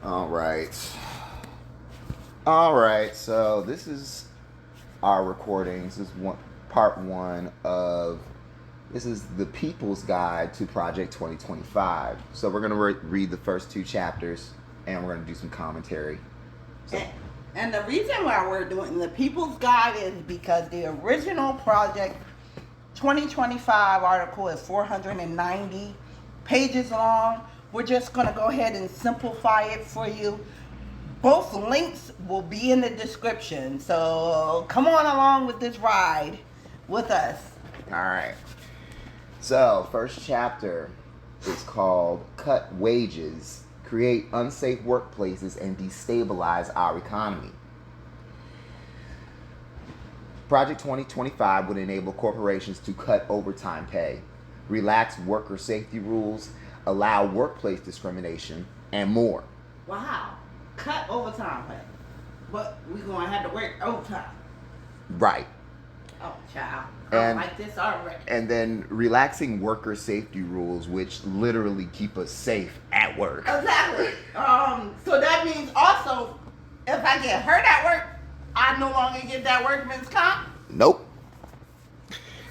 All right. All right. So this is our recordings. This is part one of. This is the People's Guide to Project 2025. So we're gonna read the first two chapters, and we're gonna do some commentary. So. And the reason why we're doing the People's Guide is because the original Project 2025 article is 490 pages long. We're just going to go ahead and simplify it for you. Both links will be in the description. So come on along with this ride with us. All right. So, first chapter is called Cut Wages, Create Unsafe Workplaces, and Destabilize Our Economy. Project 2025 would enable corporations to cut overtime pay, relax worker safety rules, allow workplace discrimination, and more. Wow. Cut overtime pay. But we're going to have to work overtime. Right. Oh, child. I don't like this already. And then relaxing worker safety rules, which literally keep us safe at work. Exactly. So that means also, if I get hurt at work, I no longer get that workman's comp? Nope.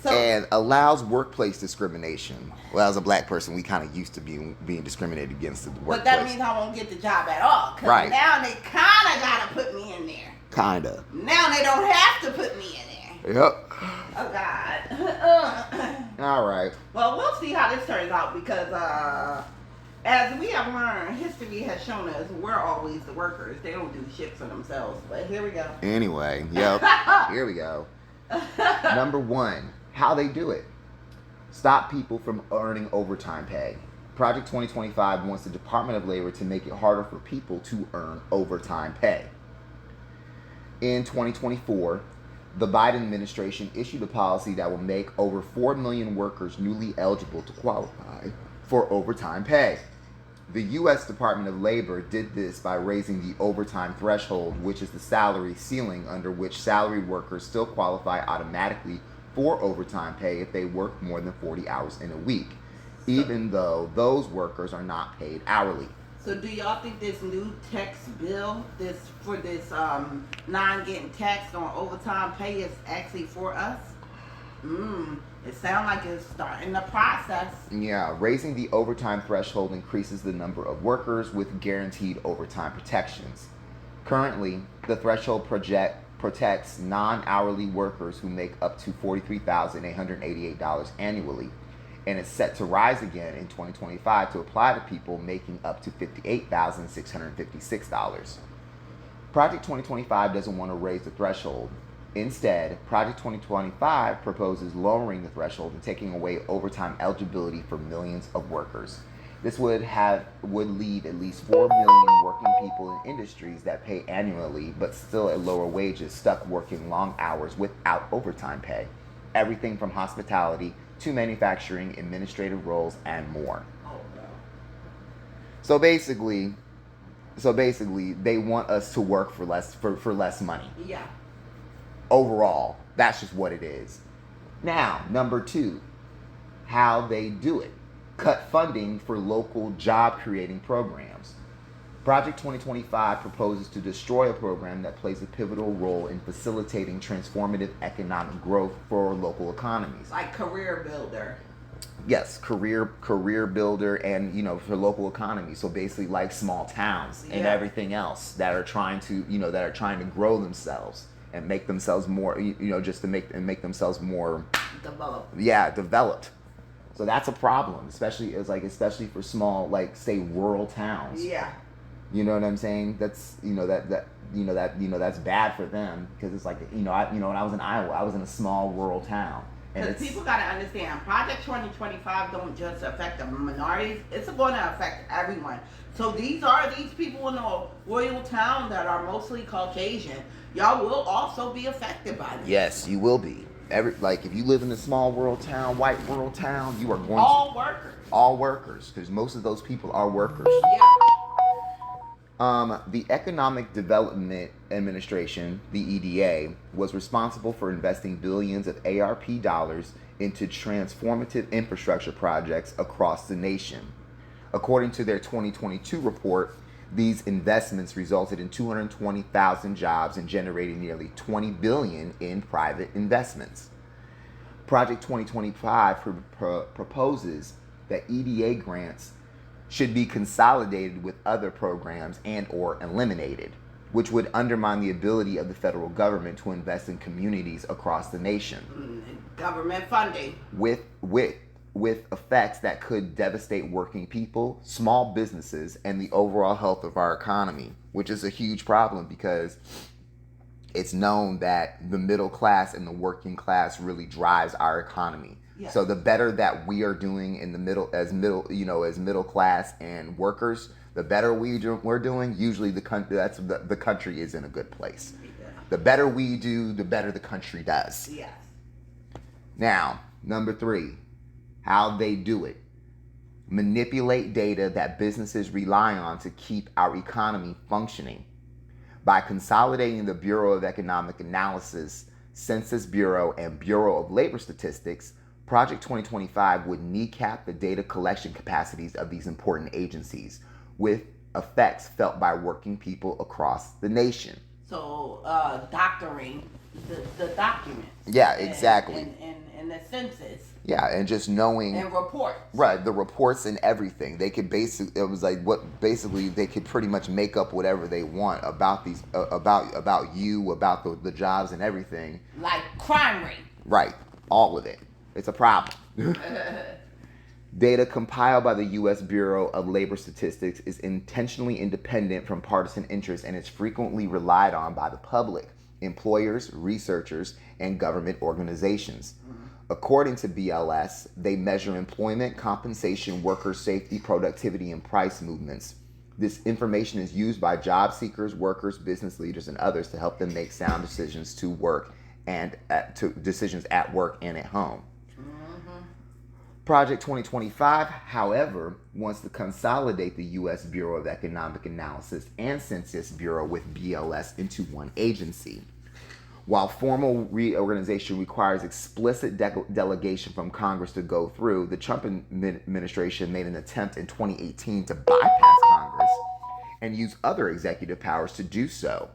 So, and allows workplace discrimination. Well, as a black person, we kind of used to being discriminated against in the workplace. But that means I won't get the job at all. Because right. Now they kind of got to put me in there. Kind of. Now they don't have to put me in there. Yep. Oh, God. All right. Well, we'll see how this turns out because as we have learned, history has shown us we're always the workers. They don't do shit for themselves. But here we go. Anyway, yep. Here we go. Number one, how they do it. Stop people from earning overtime pay. Project 2025 wants the Department of Labor to make it harder for people to earn overtime pay. In 2024, the Biden administration issued a policy that will make over 4 million workers newly eligible to qualify for overtime pay. The U.S. Department of Labor did this by raising the overtime threshold, which is the salary ceiling under which salaried workers still qualify automatically for overtime pay if they work more than 40 hours in a week, even though those workers are not paid hourly. So do y'all think this new tax bill, this non-getting taxed on overtime pay is actually for us? It sounds like it's starting the process. Yeah, raising the overtime threshold increases the number of workers with guaranteed overtime protections. Currently, the threshold protects non-hourly workers who make up to $43,888 annually, and it's set to rise again in 2025 to apply to people making up to $58,656. Project 2025 doesn't want to raise the threshold. Instead, Project 2025 proposes lowering the threshold and taking away overtime eligibility for millions of workers. This would leave at least 4 million working people in industries that pay annually but still at lower wages stuck working long hours without overtime pay. Everything from hospitality to manufacturing, administrative roles, and more. So basically, they want us to work for less money. Yeah. Overall, that's just what it is. Now, number two, how they do it. Cut funding for local job-creating programs. Project 2025 proposes to destroy a program that plays a pivotal role in facilitating transformative economic growth for local economies. Like Career Builder. Yes, career builder, and for local economies. So basically, like small towns and everything else that are trying to grow themselves and make themselves more, just to make themselves more developed. Yeah, developed. So that's a problem, especially for small, say rural towns. Yeah. You know what I'm saying? That's that's bad for them because it's like when I was in Iowa, I was in a small rural town. Because people got to understand, Project 2025 don't just affect the minorities, it's going to affect everyone. So these people in a royal town that are mostly Caucasian. Y'all will also be affected by this. Yes, you will be. If you live in a small rural town, white rural town, you are going workers. All workers, because most of those people are workers. Yeah. The Economic Development Administration, the EDA, was responsible for investing billions of ARP dollars into transformative infrastructure projects across the nation. According to their 2022 report, These investments resulted in 220,000 jobs and generated nearly $20 billion in private investments. Project 2025 proposes that EDA grants should be consolidated with other programs and or eliminated, which would undermine the ability of the federal government to invest in communities across the nation. Government funding. With effects that could devastate working people, small businesses, and the overall health of our economy, which is a huge problem because it's known that the middle class and the working class really drives our economy. Yeah. So the better that we are doing in the as middle class and workers, the better we're doing. Usually the country is in a good place. Yeah. The better we do, the better the country does. Yes. Now, number 3, how they do it. Manipulate data that businesses rely on to keep our economy functioning. By consolidating the Bureau of Economic Analysis, Census Bureau, and Bureau of Labor Statistics, Project 2025 would kneecap the data collection capacities of these important agencies, with effects felt by working people across the nation. So, doctoring the documents. Yeah, exactly. And the census. Yeah, and just knowing and reports. Right, the reports and everything. They could they could pretty much make up whatever they want about these about you, about the jobs and everything. Like crime rate. Right, all of it. It's a problem. Data compiled by the U.S. Bureau of Labor Statistics is intentionally independent from partisan interests and is frequently relied on by the public, employers, researchers, and government organizations. According to BLS, they measure employment, compensation, worker safety, productivity, and price movements. This information is used by job seekers, workers, business leaders, and others to help them make sound decisions decisions at work and at home. Project 2025, however, wants to consolidate the U.S. Bureau of Economic Analysis and Census Bureau with BLS into one agency. While formal reorganization requires explicit delegation from Congress to go through, the Trump administration made an attempt in 2018 to bypass Congress and use other executive powers to do so.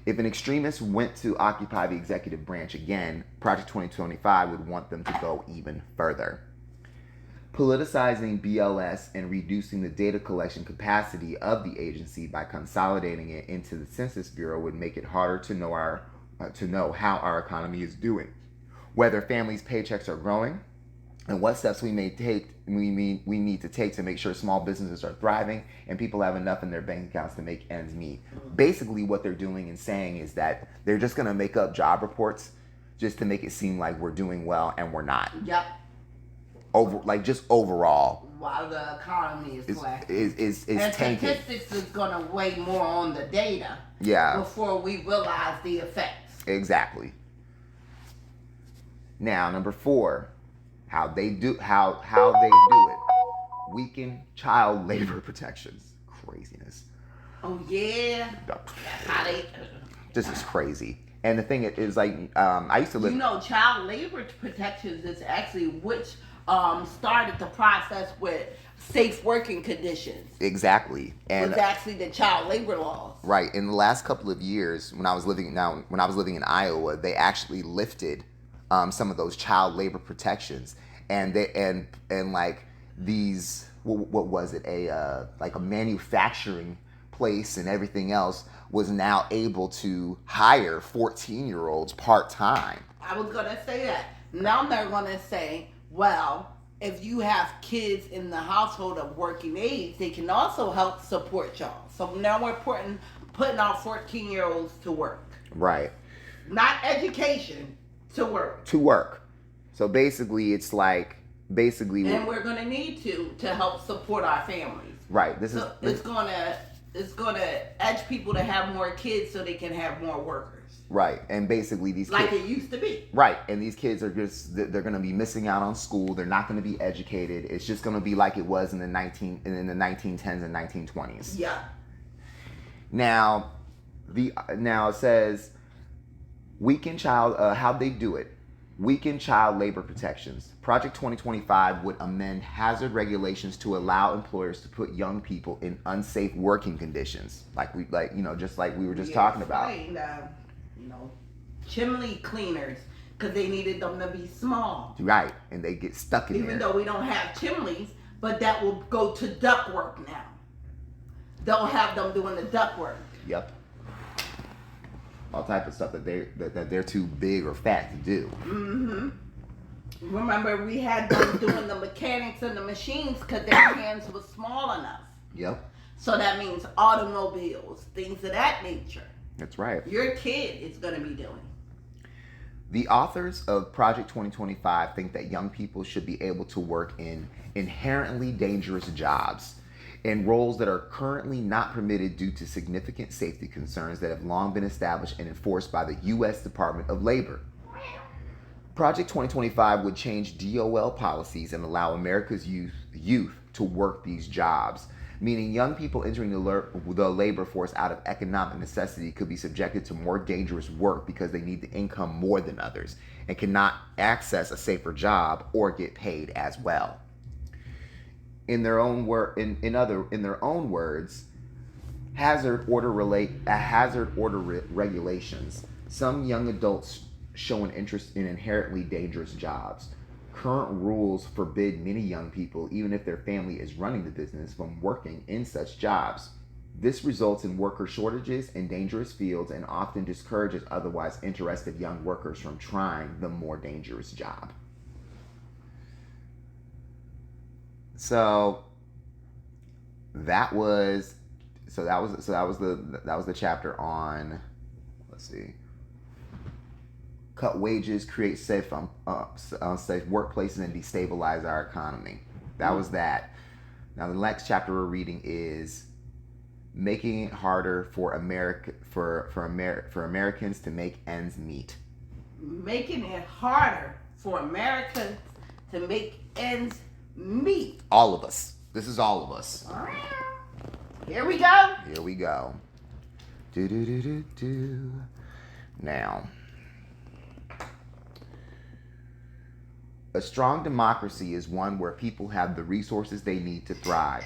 If an extremist went to occupy the executive branch again, Project 2025 would want them to go even further. Politicizing BLS and reducing the data collection capacity of the agency by consolidating it into the Census Bureau would make it harder to know how our economy is doing, whether families' paychecks are growing, and what steps we need to take to make sure small businesses are thriving and people have enough in their bank accounts to make ends meet. Basically, what they're doing and saying is that they're just going to make up job reports just to make it seem like we're doing well, and we're not. Yep. Overall. While the economy is tanking. Statistics is going to weigh more on the data. Yeah. Before we realize the effects. Exactly. Now, number 4, how they do it. Weaken child labor protections. Craziness. Oh yeah. That's how they. This is crazy. And the thing is, I used to live. Child labor protections is actually which started the process with safe working conditions. Exactly. And was actually the child labor laws. Right. In the last couple of years, when I was living in Iowa, they actually lifted some of those child labor protections, and these what was it, a manufacturing place and everything else was now able to hire 14-year-olds part-time. I was going to say that. Now they're going to say, well, if you have kids in the household of working age, they can also help support y'all. So now we're putting our 14-year-olds to work. Right. Not education, to work. To work. So basically, it's like, and we're going to need to help support our families. Right. It's going to edge people to have more kids so they can have more workers. Right. And basically these kids, it used to be. Right. And these kids are they're going to be missing out on school. They're not going to be educated. It's just going to be like it was in the 1910s and 1920s. Yeah. Now it says weaken child, how'd they do it? Weaken child labor protections. Project 2025 would amend hazard regulations to allow employers to put young people in unsafe working conditions, just like we were just talking about. Chimney cleaners, because they needed them to be small. Right, and they get stuck in there. Even though we don't have chimneys, but that will go to duct work now. They'll have them doing the duct work. Yep. All type of stuff that they're too big or fat to do. Mm-hmm. Remember, we had them doing the mechanics and the machines because their hands were small enough. Yep. So that means automobiles, things of that nature. That's right. Your kid is going to be doing. The authors of Project 2025 think that young people should be able to work in inherently dangerous jobs in roles that are currently not permitted due to significant safety concerns that have long been established and enforced by the U.S. Department of Labor. Project 2025 would change DOL policies and allow America's youth to work these jobs, meaning young people entering the labor force out of economic necessity could be subjected to more dangerous work because they need the income more than others and cannot access a safer job or get paid as well. In their own words, hazard order regulations. Some young adults show an interest in inherently dangerous jobs. Current rules forbid many young people, even if their family is running the business, from working in such jobs. This results in worker shortages in dangerous fields and often discourages otherwise interested young workers from trying the more dangerous job. So that was the chapter on, let's see, cut wages, create safe unsafe workplaces, and destabilize our economy. That was that. Now the next chapter we're reading is making it harder for Americans to make ends meet. Making it harder for Americans to make ends meet. All of us. This is all of us. Here we go. Here we go. Now, a strong democracy is one where people have the resources they need to thrive,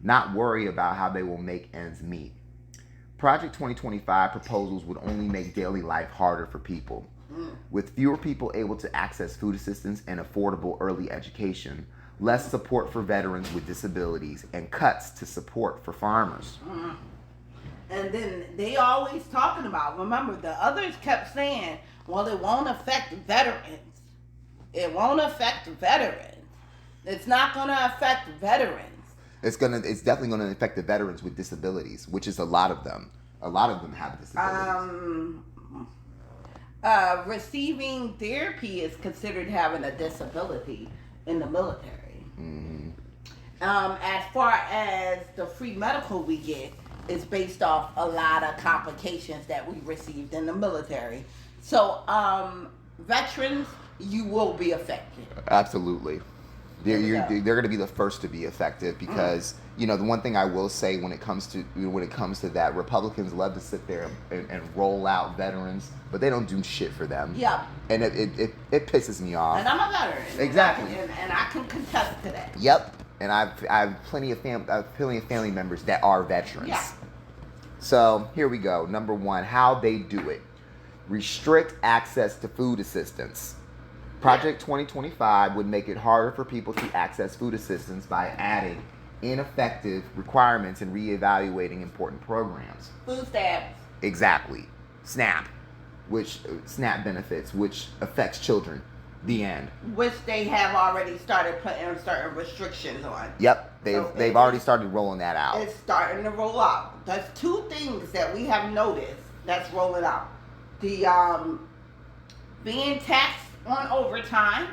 not worry about how they will make ends meet. Project 2025 proposals would only make daily life harder for people. With fewer people able to access food assistance and affordable early education, less support for veterans with disabilities, and cuts to support for farmers. And then they always talking about, remember, the others kept saying, well, it won't affect veterans. It won't affect veterans. It's not going to affect veterans. It's definitely going to affect the veterans with disabilities, which is a lot of them. A lot of them have disabilities. Receiving therapy is considered having a disability in the military. Mm-hmm. As far as the free medical we get is based off a lot of complications that we received in the military. So, veterans, you will be affected. Absolutely. They're going to be the first to be affected because, the one thing I will say when it comes to that, Republicans love to sit there and roll out veterans, but they don't do shit for them. Yeah. And it pisses me off. And I'm a veteran. Exactly. And I can contest to that. Yep. And I have plenty of family members that are veterans. Yeah. So here we go. Number one, how they do it. Restrict access to food assistance. Project 2025 would make it harder for people to access food assistance by adding ineffective requirements and reevaluating important programs. Food stamps. Exactly. SNAP benefits, which affects children. The end. Which they have already started putting certain restrictions on. Yep, they've already started rolling that out. It's starting to roll out. There's two things that we have noticed that's rolling out. The being taxed on overtime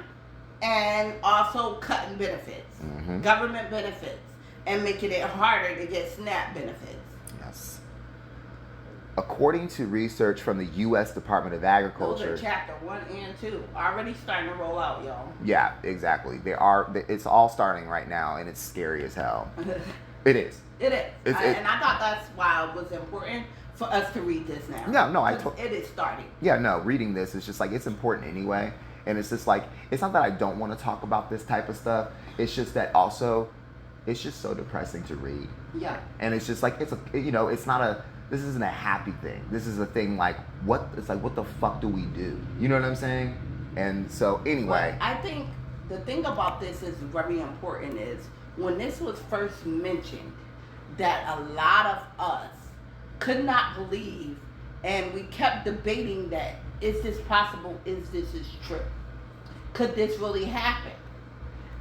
and also cutting benefits, government benefits, and making it harder to get SNAP benefits. Yes. According to research from the U.S. Department of Agriculture, those are chapter 1 and 2 already starting to roll out, y'all. Yeah, exactly. It's all starting right now, and it's scary as hell. It is. It is. And I thought that's why it was important for us to read this now. No, it is starting. Yeah, no, reading this is just like, it's important anyway. And it's just like, it's not that I don't want to talk about this type of stuff. It's just that also, it's just so depressing to read. Yeah. And it's just like, it's not this isn't a happy thing. This is a thing like, what the fuck do we do? You know what I'm saying? And so anyway. But I think the thing about this is very important is when this was first mentioned, that a lot of us could not believe, and we kept debating that, is this possible? Is this true? Could this really happen?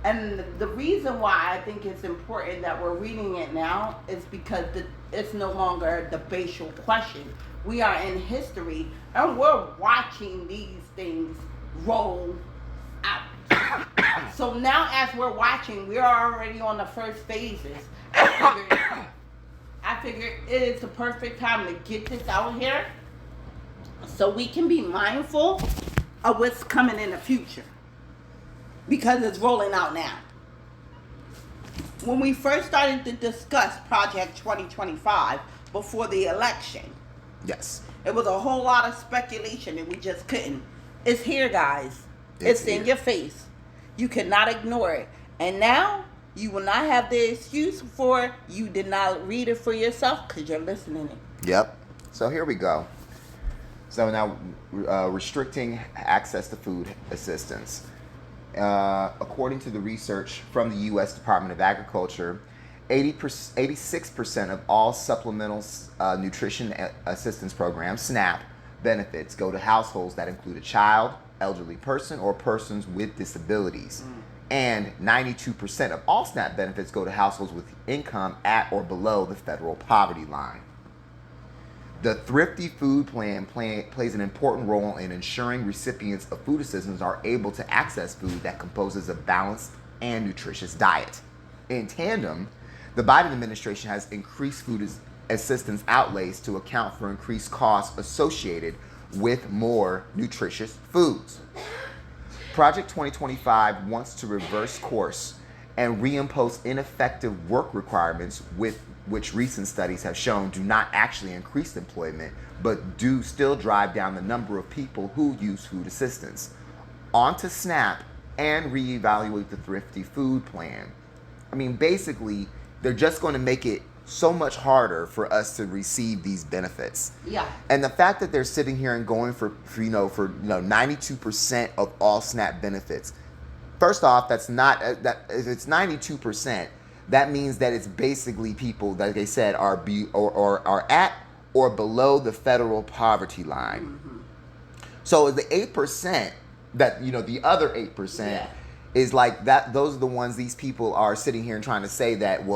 And the reason why I think it's important that we're reading it now is because it's no longer a debatable question. We are in history, and we're watching these things roll out. So now as we're watching, we are already on the first phases. I figured it is the perfect time to get this out here so we can be mindful of what's coming in the future. Because it's rolling out now. When we first started to discuss Project 2025 before the election, yes, it was a whole lot of speculation and we just couldn't. It's here, guys. It's in your face. You cannot ignore it. And now, you will not have the excuse for you did not read it for yourself because you're listening it. Yep. So here we go. So now, restricting access to food assistance. According to the research from the U.S. Department of Agriculture, 86% of all supplemental nutrition assistance programs, SNAP, benefits go to households that include a child, elderly person, or persons with disabilities. And 92% of all SNAP benefits go to households with income at or below the federal poverty line. The Thrifty Food Plan plays an important role in ensuring recipients of food assistance are able to access food that composes a balanced and nutritious diet. In tandem, the Biden administration has increased food assistance outlays to account for increased costs associated with more nutritious foods. Project 2025 wants to reverse course and reimpose ineffective work requirements with which recent studies have shown do not actually increase employment, but do still drive down the number of people who use food assistance. On to SNAP and reevaluate the Thrifty Food Plan. I mean, basically, they're just going to make it so much harder for us to receive these benefits. Yeah. And the fact that they're sitting here and going for 92% of all SNAP benefits. First off, that's not that if it's 92%, that means that it's basically people that they said are at or below the federal poverty line. Mm-hmm. So the 8% that the other 8% is like that. Those are the ones these people are sitting here and trying to say that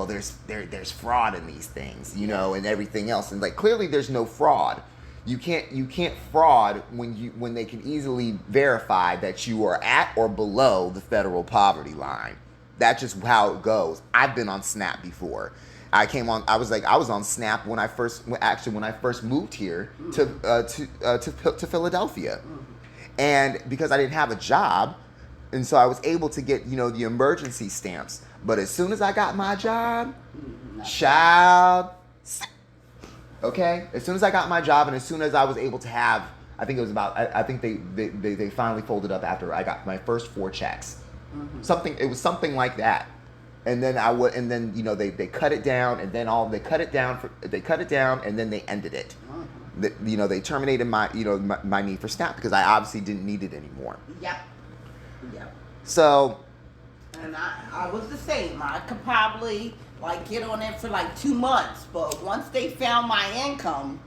there's fraud in these things, and everything else. And like clearly there's no fraud. You can't fraud when they can easily verify that you are at or below the federal poverty line. That's just how it goes. I've been on SNAP before. I was on SNAP when I first moved here to Philadelphia, and because I didn't have a job, and so I was able to get the emergency stamps. But as soon as I got my job, child, okay. As soon as I got my job, and as soon as I was able to have, I think they finally folded up after I got my first 4 checks. Mm-hmm. It was something like that, and then they cut it down, and then they cut it down, and then they ended it. Mm-hmm. They terminated my need for SNAP because I obviously didn't need it anymore. Yep. So, and I was the same. I could probably get on it for 2 months, but once they found my income,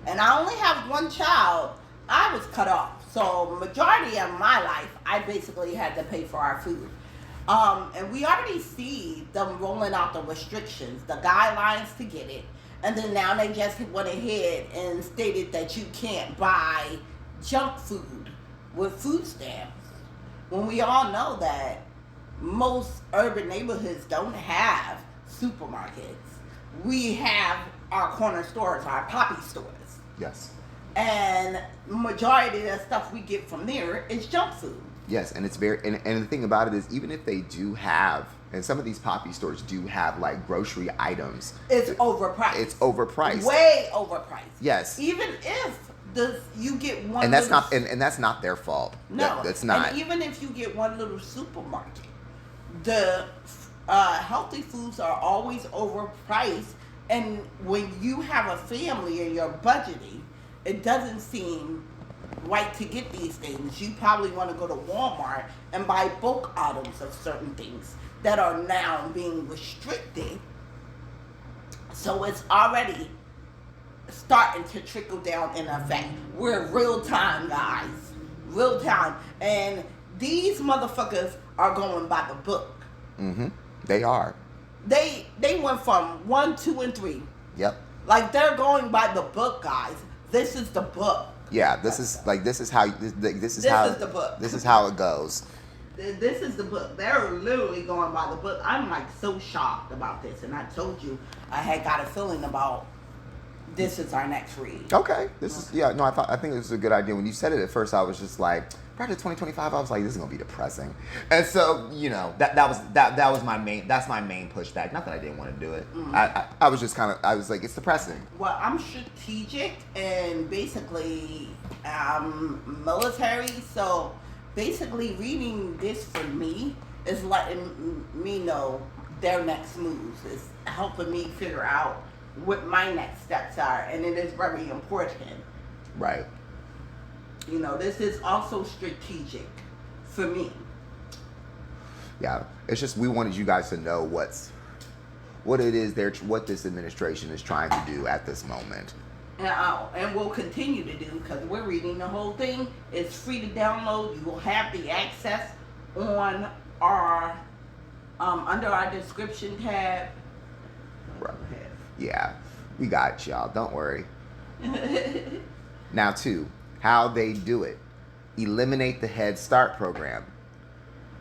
and I only have 1 child, I was cut off. So majority of my life, I basically had to pay for our food. And we already see them rolling out the restrictions, the guidelines to get it. And then now they just went ahead and stated that you can't buy junk food with food stamps. When we all know that most urban neighborhoods don't have supermarkets. We have our corner stores, our poppy stores. Yes. And majority of the stuff we get from there is junk food. Yes, and it's very and the thing about it is, even if they do have, and some of these poppy stores do have grocery items, it's overpriced. It's overpriced. Way overpriced. Yes. Even if you get one, and that's little, not and that's not their fault. no, That's not. And even if you get one little supermarket, the healthy foods are always overpriced, and when you have a family and you're budgeting, it doesn't seem right to get these things. You probably want to go to Walmart and buy bulk items of certain things that are now being restricted. So it's already starting to trickle down in effect. We're real time, guys. Real time. And these motherfuckers are going by the book. Mm-hmm. They are. They went from 1, 2, and 3. Yep. Like, they're going by the book, guys. This is the book. Yeah. This is how this is how the book. This is how it goes. This is the book. They're literally going by the book. I'm like so shocked about this, and I told you I had got a feeling about this is our next read. Okay. This is No, I think this is a good idea. When you said it at first, I was just like, Project 2025. I was like, this is gonna be depressing, and so that was my main pushback. Not that I didn't want to do it. I was just I was like, it's depressing. Well, I'm strategic and basically military, so basically reading this for me is letting me know their next moves. It's helping me figure out what my next steps are, and it is very important. Right. This is also strategic for me. Yeah, it's just we wanted you guys to know what this administration is trying to do at this moment. And we'll continue to do, because we're reading the whole thing. It's free to download. You will have the access on our under our description tab. Right. Yeah, we got y'all. Don't worry. Now, 2, how they do it. Eliminate the Head Start program.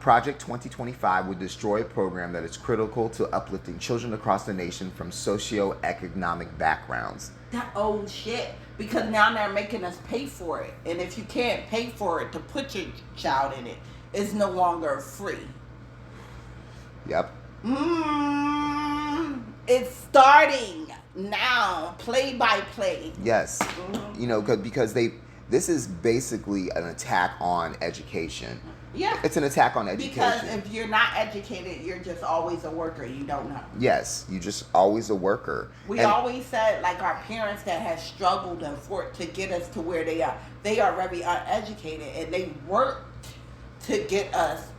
Project 2025 would destroy a program that is critical to uplifting children across the nation from socioeconomic backgrounds. That old shit. Because now they're making us pay for it. And if you can't pay for it to put your child in it, it's no longer free. Yep. It's starting now, play by play. Yes. Mm-hmm. Because this is basically an attack on education. Yeah. It's an attack on education. Because if you're not educated, you're just always a worker. You don't know. Yes, you just always a worker. We always said, like, our parents that have struggled and fought to get us to where they are very uneducated, and they worked to get us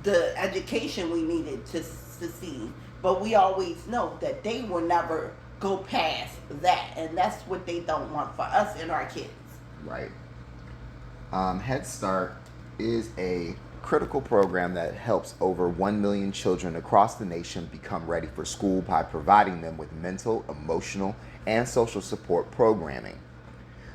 the education we needed to succeed. But we always know that they will never go past that, and that's what they don't want for us and our kids. Right. Head Start is a critical program that helps over 1 million children across the nation become ready for school by providing them with mental, emotional, and social support programming.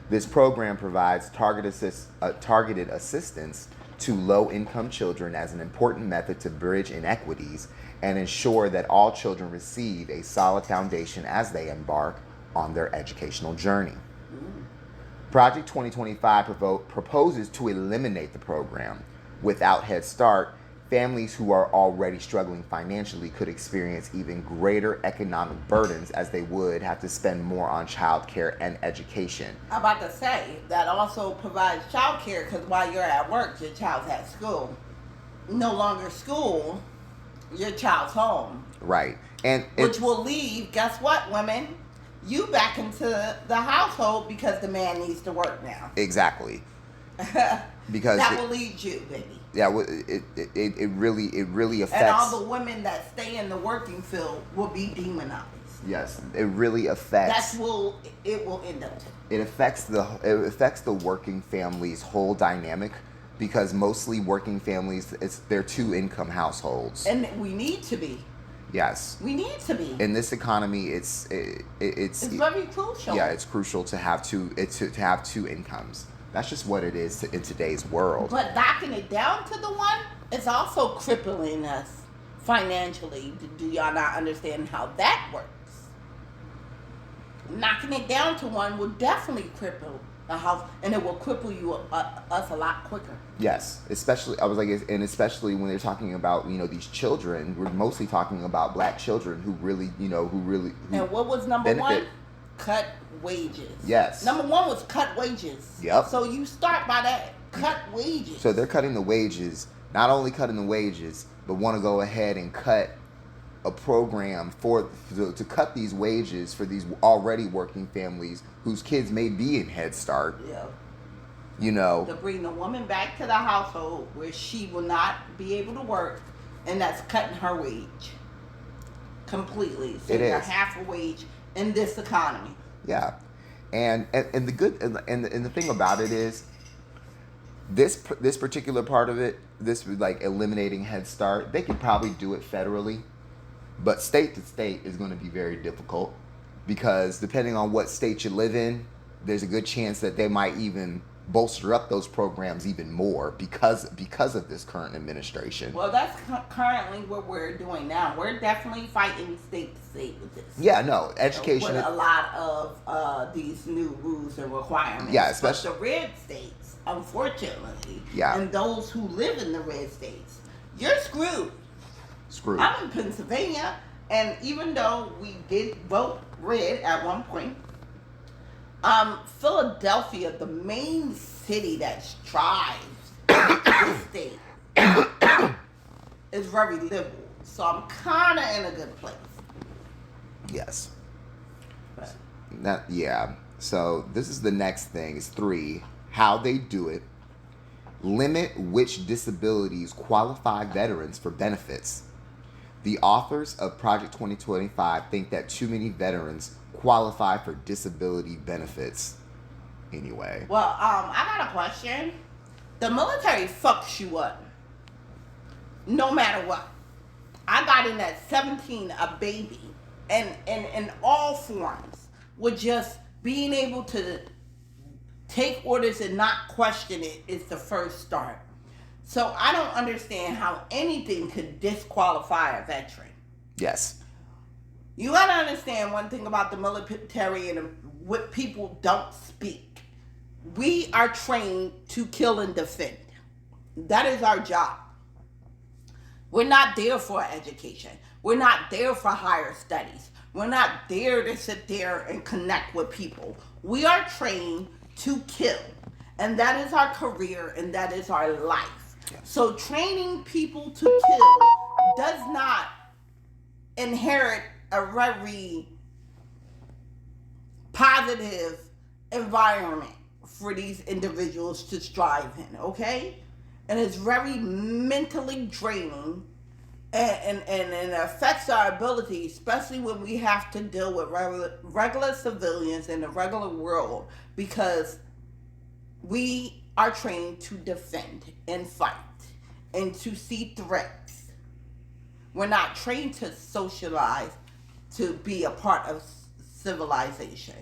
This program provides targeted assistance to low-income children as an important method to bridge inequities and ensure that all children receive a solid foundation as they embark on their educational journey. Project 2025 proposes to eliminate the program. Without Head Start, families who are already struggling financially could experience even greater economic burdens, as they would have to spend more on childcare and education. I'm about to say, that also provides childcare, because while you're at work, your child's at school. No longer school, your child's home. Right. Which will leave, guess what, women? You back into the household, because the man needs to work now. Exactly. Because that will lead you, baby. Yeah, it really affects. And all the women that stay in the working field will be demonized. Yes, it really affects. It will end up. It affects the working family's whole dynamic, because mostly working families, they're 2-income households. And we need to be. Yes. We need to be. In this economy, it's very crucial. Yeah, it's crucial to have two incomes. That's just what it is in today's world. But knocking it down to the one is also crippling us financially. Do y'all not understand how that works? Knocking it down to one will definitely cripple the house, and it will cripple us a lot quicker. Yes, especially especially when they're talking about these children. We're mostly talking about black children who really. And what was number one? cut wages. Yes. Number one was cut wages. Yep. So you start by that. Cut wages. So they're cutting the wages, not only cutting the wages, but want to go ahead and cut a program to cut these wages for these already working families whose kids may be in Head Start. Yeah. You know. To bring the woman back to the household where she will not be able to work, and that's cutting her wage completely. So you're half a wage in this economy. Yeah, and the good and the thing about it is this particular part of it, this like eliminating Head Start, they could probably do it federally, but state to state is going to be very difficult because depending on what state you live in, there's a good chance that they might even bolster up those programs even more because of this current administration. Well, that's currently what we're doing now. We're definitely fighting state to state with this. Yeah, no, education. With a lot of these new rules and requirements. Yeah, especially but the red states, unfortunately. Yeah. And those who live in the red states, you're screwed. Screwed. I'm in Pennsylvania, and even though we did vote red at one point, Philadelphia, the main city that strives this state, is very liberal. So I'm kind of in a good place. Yes. But. So this is the next thing. Is 3, how they do it. Limit which disabilities qualify veterans for benefits. The authors of Project 2025 think that too many veterans qualify for disability benefits. Anyway. Well, I got a question. The military fucks you up. No matter what. I got in at 17 a baby. And in all forms. With just being able to take orders and not question it is the first start. So I don't understand how anything could disqualify a veteran. Yes. You gotta understand one thing about the military and what people don't speak. We are trained to kill and defend. That is our job. We're not there for education. We're not there for higher studies. We're not there to sit there and connect with people. We are trained to kill. And that is our career and that is our life. So training people to kill does not inherit a very positive environment for these individuals to strive in, okay? And it's very mentally draining and it affects our ability, especially when we have to deal with regular civilians in the regular world, because we are trained to defend and fight and to see threats. We're not trained to socialize, to be a part of civilization.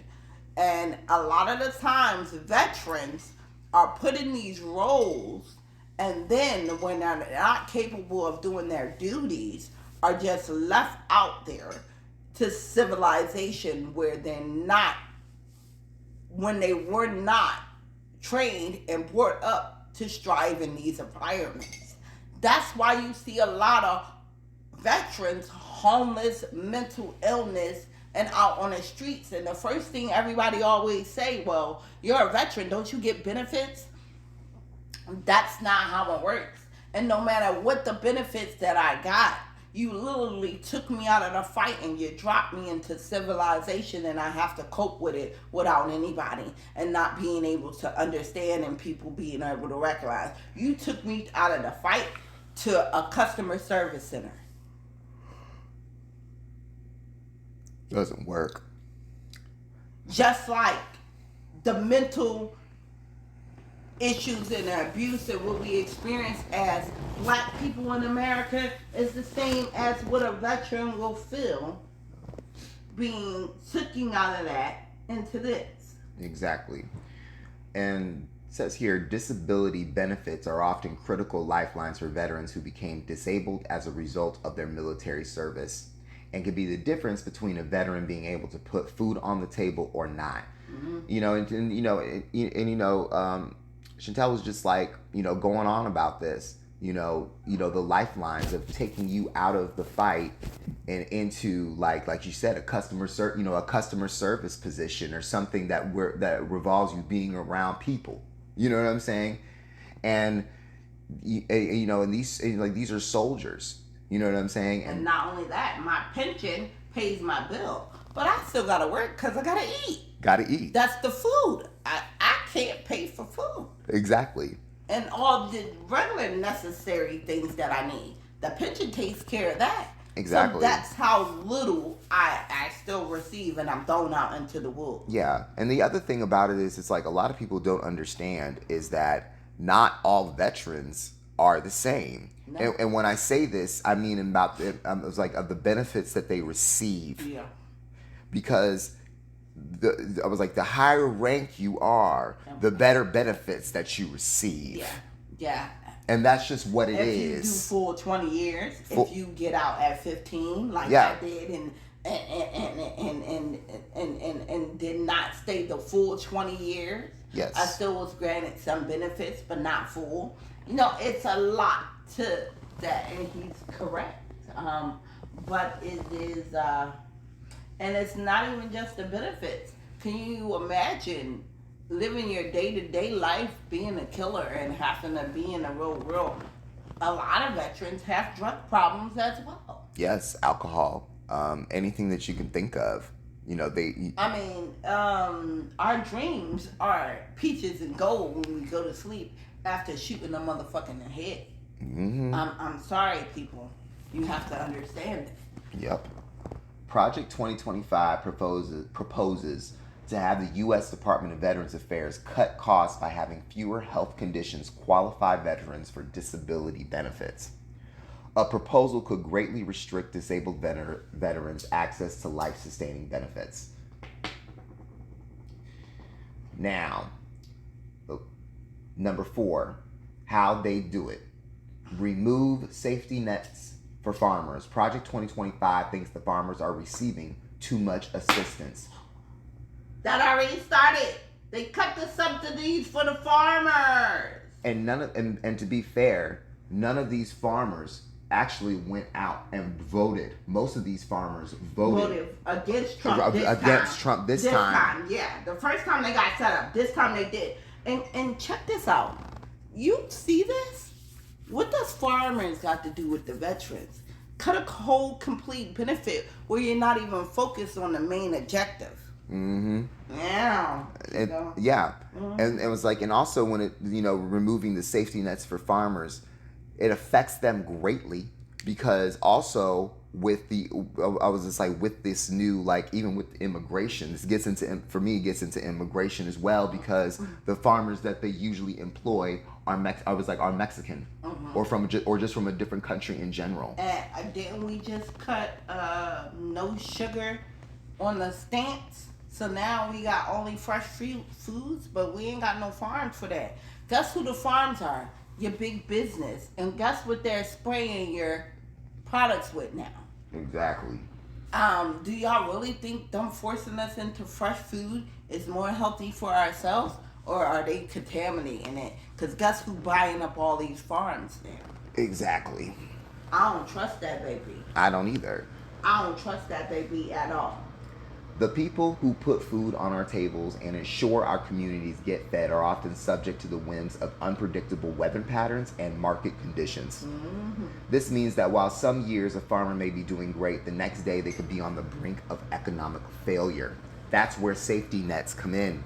And a lot of the times, veterans are put in these roles, and then when they're not capable of doing their duties, are just left out there to civilization where they're not, when they were not trained and brought up to strive in these environments. That's why you see a lot of veterans homeless, mental illness, and out on the streets. And the first thing everybody always say, well, you're a veteran, don't you get benefits? That's not how it works. And no matter what the benefits that I got, you literally took me out of the fight and you dropped me into civilization, and I have to cope with it without anybody and not being able to understand and people being able to recognize. You took me out of the fight to a customer service center. Doesn't work. Just like the mental issues and the abuse and what we experience as black people in America is the same as what a veteran will feel being taken out of that into this. Exactly. And it says here, disability benefits are often critical lifelines for veterans who became disabled as a result of their military service, and can be the difference between a veteran being able to put food on the table or not. Mm-hmm. You know, and Chantel was just like, going on about this. the lifelines of taking you out of the fight and into like you said, a customer service position or something that revolves you being around people. You know what I'm saying? And and these are soldiers. You know what I'm saying? And not only that, my pension pays my bill, but I still gotta work because I gotta eat. Gotta eat. That's the food. I can't pay for food. Exactly. And all the regular necessary things that I need. The pension takes care of that. Exactly. So that's how little I still receive, and I'm thrown out into the wolves. Yeah. And the other thing about it is, it's like a lot of people don't understand is that not all veterans are the same. No. And when I say this, I mean about it's like of the benefits that they receive. Yeah. Because I was like, the higher rank you are, the better benefits that you receive. Yeah. Yeah. And that's just what it is. If you do full 20 years, if you get out at 15, like I did, and did not stay the full 20 years, yes, I still was granted some benefits, but not full. It's a lot to that, and he's correct. But it is, and it's not even just the benefits. Can you imagine living your day-to-day life being a killer and having to be in the real world? A lot of veterans have drug problems as well. Yes, alcohol, anything that you can think of. Our dreams are peaches and gold when we go to sleep after shooting a motherfucker in the head. Mm-hmm. I'm sorry, people. You have to understand it. Yep. Project 2025 proposes to have the U.S. Department of Veterans Affairs cut costs by having fewer health conditions qualify veterans for disability benefits. A proposal could greatly restrict disabled veterans' access to life-sustaining benefits. Now, number 4, how they do it. Remove safety nets for farmers. Project 2025 thinks the farmers are receiving too much assistance. That already started. They cut the subsidies for the farmers. And to be fair, none of these farmers actually went out and voted. Most of these farmers voted against Trump this time. Yeah, the first time they got set up. This time they did. And check this out. You see this? What does farmers got to do with the veterans? Cut a whole complete benefit where you're not even focused on the main objective. Mm-hmm. Yeah. Yeah. Mm-hmm. And it was like, and also when it, removing the safety nets for farmers, it affects them greatly because also with with this new, like, even with immigration, it gets into immigration as well, because the farmers that they usually employ are Mexican, mm-hmm. or just from a different country in general. And didn't we just cut no sugar on the stamps? So now we got only fresh foods, but we ain't got no farms for that. Guess who the farms are? Your big business. And guess what they're spraying your products with now? Exactly. Do y'all really think them forcing us into fresh food is more healthy for ourselves, or are they contaminating it? Because guess who buying up all these farms now? Exactly. I don't trust that baby. I don't either. I don't trust that baby at all. The people who put food on our tables and ensure our communities get fed are often subject to the whims of unpredictable weather patterns and market conditions. Mm-hmm. This means that while some years a farmer may be doing great, the next day they could be on the brink of economic failure. That's where safety nets come in.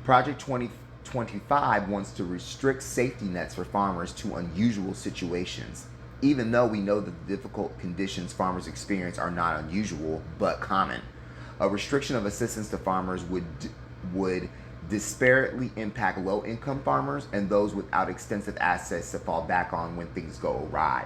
Project 2025 wants to restrict safety nets for farmers to unusual situations, even though we know that the difficult conditions farmers experience are not unusual, but common. A restriction of assistance to farmers would disparately impact low-income farmers and those without extensive assets to fall back on when things go awry.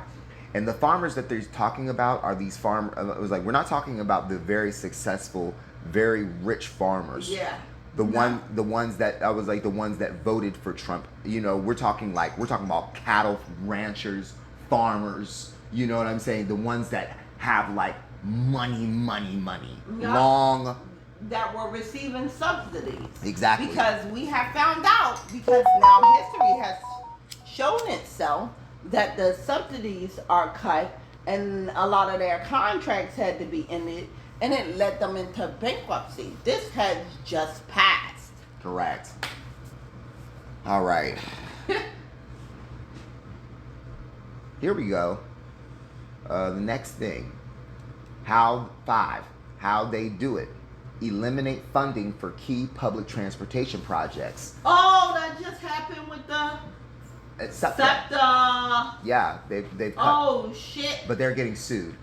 And the farmers that they're talking about are these we're not talking about the very successful, very rich farmers. Yeah. The ones that voted for Trump. We're talking about cattle ranchers, farmers. You know what I'm saying? The ones that have money. Yeah. Long. That were receiving subsidies. Exactly. Because we have found out, because now history has shown itself that the subsidies are cut and a lot of their contracts had to be ended, and it led them into bankruptcy. This has just passed. Correct. All right. Here we go. The next thing. How they do it. Eliminate funding for key public transportation projects. Oh, that just happened with the SEPTA. Yeah, they've cut. Oh, shit. But they're getting sued.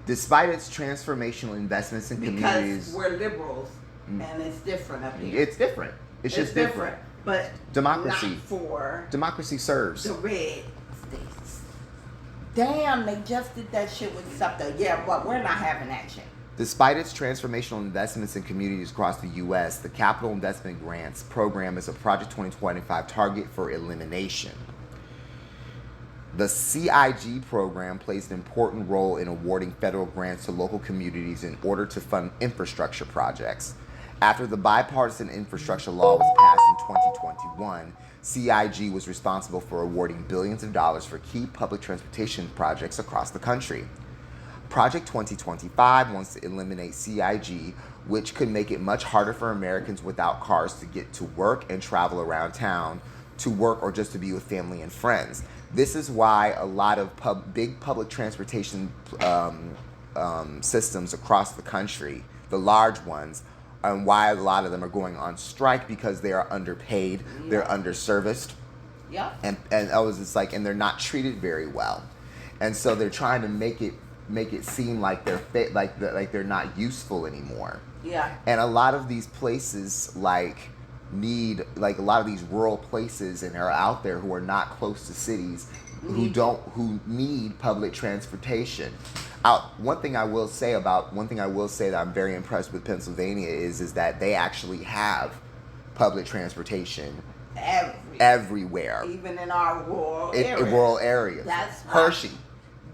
Despite its transformational investments in communities. Because we're liberals, and it's different up here. It's different. It's just different. But democracy. not for democracy serves. the red states. Damn, they just did that shit with SEPTA. Yeah, but we're not having that shit. Despite its transformational investments in communities across the U.S., the Capital Investment Grants Program is a Project 2025 target for elimination. The CIG program plays an important role in awarding federal grants to local communities in order to fund infrastructure projects. After the bipartisan infrastructure law was passed in 2021, CIG was responsible for awarding billions of dollars for key public transportation projects across the country. Project 2025 wants to eliminate CIG, which could make it much harder for Americans without cars to get to work and travel around town to work or just to be with family and friends. This is why a lot of big public transportation systems across the country, the large ones, and why a lot of them are going on strike, because they are underpaid, they're underserviced, and I was just like, and they're not treated very well, and so they're trying to make it seem like they're like they're not useful anymore. Yeah. And a lot of these places need a lot of these rural places and are out there who are not close to cities who need public transportation. One thing I will say that I'm very impressed with Pennsylvania is that they actually have public transportation everywhere, even in our rural areas. That's Hershey.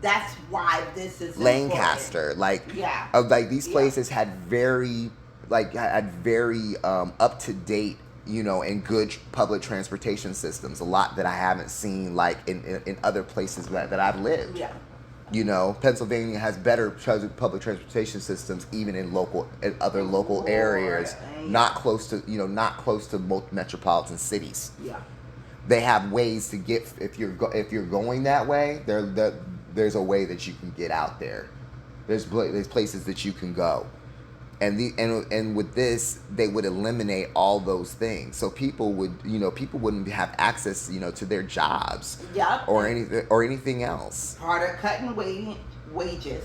That's why this is Lancaster, important. These places had very up to date, and good public transportation systems. A lot that I haven't seen in other places that I've lived. Yeah. Pennsylvania has better public transportation systems even in other local areas, not close to most metropolitan cities. Yeah. They have ways to get if you're going that way. There's a way that you can get out there. There's places that you can go, and with this they would eliminate all those things. So people wouldn't have access to their jobs. Yep. Or anything else. Part of cutting wages,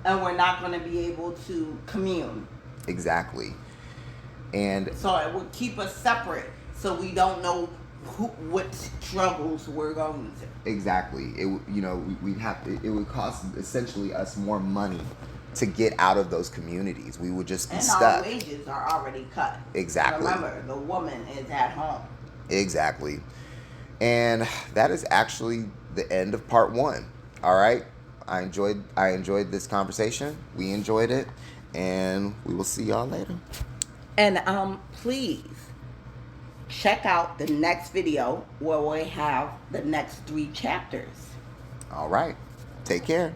and we're not going to be able to commune. Exactly. And so it would keep us separate, so we don't know what struggles we're going to. Exactly. It would cost essentially us more money to get out of those communities. We would just be stuck. And our wages are already cut. Exactly. Remember, the woman is at home. Exactly. And that is actually the end of part 1. All right. I enjoyed this conversation. We enjoyed it, and we will see y'all later. And please check out the next video where we have the next 3 chapters. All right. Take care.